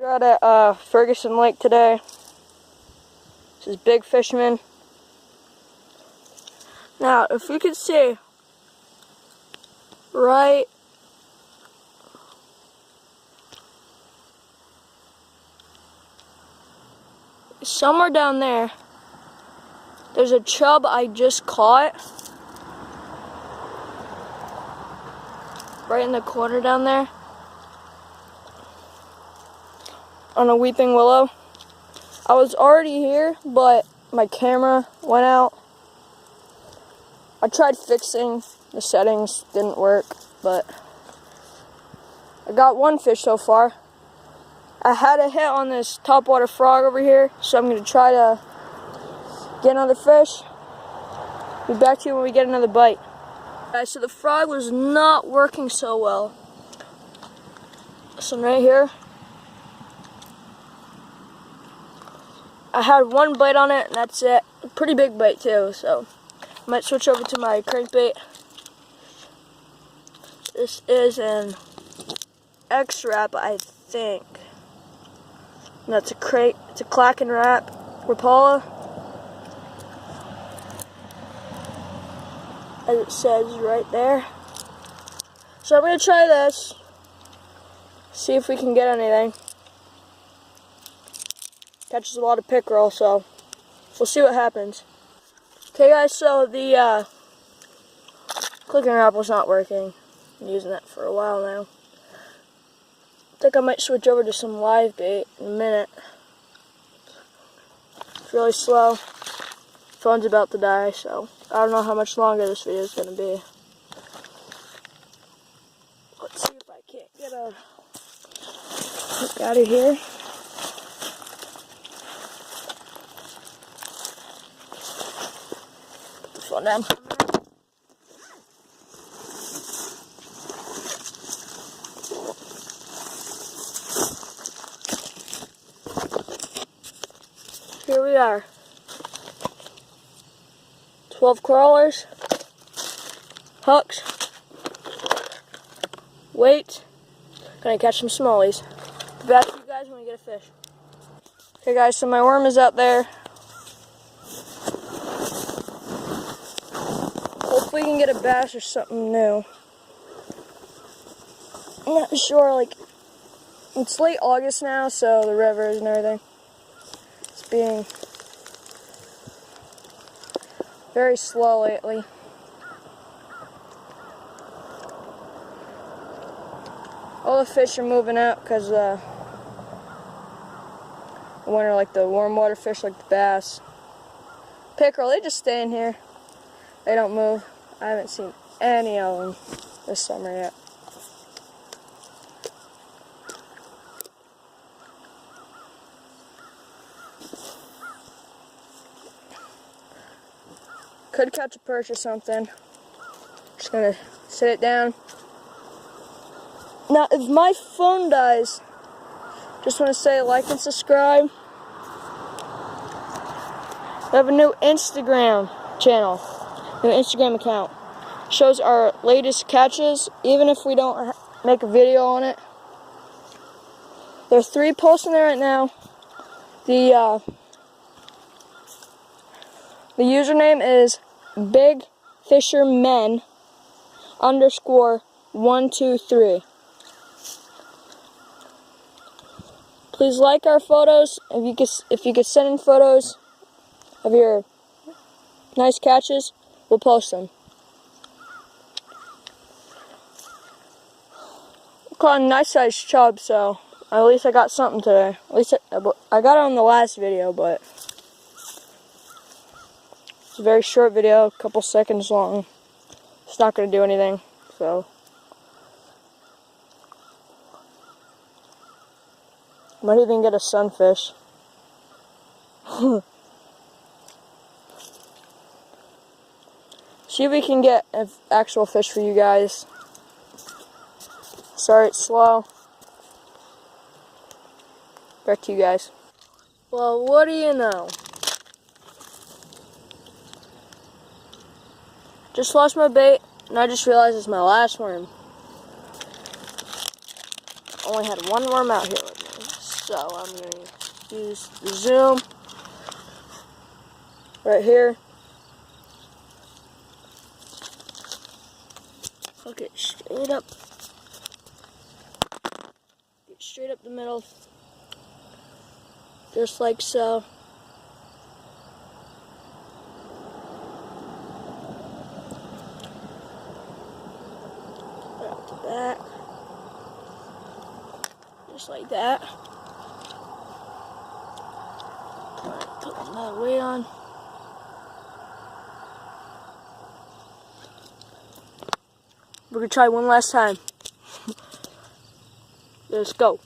We're out at Ferguson Lake today. This is Big Fisherman. Now, if you could see right somewhere down there, there's a chub I just caught. Right in the corner down there. On a weeping willow. I was already here, but my camera went out. I tried fixing the settings, didn't work, but I got one fish so far. I had a hit on this topwater frog over here, so I'm going to try to get another fish. Be back to you when we get another bite. Alright, so the frog was not working so well. This one right here. I had one bite on it, and that's it. A pretty big bite too, so I might switch over to my crankbait. This is an X-Rap, I think. And that's it's a Kraken Rap Rapala, as it says right there. So I'm gonna try this, see if we can get anything. Catches a lot of pickerel, so we'll see what happens. Okay guys, so the clicking wrap was not working. I'm using that for a while now. I think I might switch over to some live bait in a minute. It's really slow. Phone's about to die, so I don't know how much longer this video is going to be. Let's see if I can't get a hook out of here. Put the phone down. Here we are. 12 crawlers, hooks, weights. Gonna catch some smallies. Be back to you guys when we get a fish. Okay guys, so my worm is out there. Hopefully we can get a bass or something new. I'm not sure, like, it's late August now, so the rivers and everything, it's being very slow lately. All the fish are moving out because the winter, like the warm water fish, like the bass. Pickerel, they just stay in here. They don't move. I haven't seen any of them this summer yet. Could catch a perch or something. Just gonna sit it down. Now, if my phone dies, just want to say like and subscribe. We have a new Instagram channel, new Instagram account. Shows our latest catches, even if we don't make a video on it. There are 3 posts in there right now. The username is BigFishermen_123. Please like our photos. If you could send in photos of your nice catches, we'll post them. Caught a nice sized chub, so at least I got something today. At least I got it on the last video, but it's a very short video, a couple seconds long. It's not going to do anything, so might even get a sunfish. See if we can get an actual fish for you guys. Sorry it's slow. Back to you guys. Well, what do you know? Just lost my bait, and I just realized it's my last worm. Only had one worm out here with me, So I'm going to use the zoom right here. Hook it straight up. Get straight up the middle. Just like so. Right up the back. Just like that. Alright, put another weight on. We're gonna try one last time. Let's go.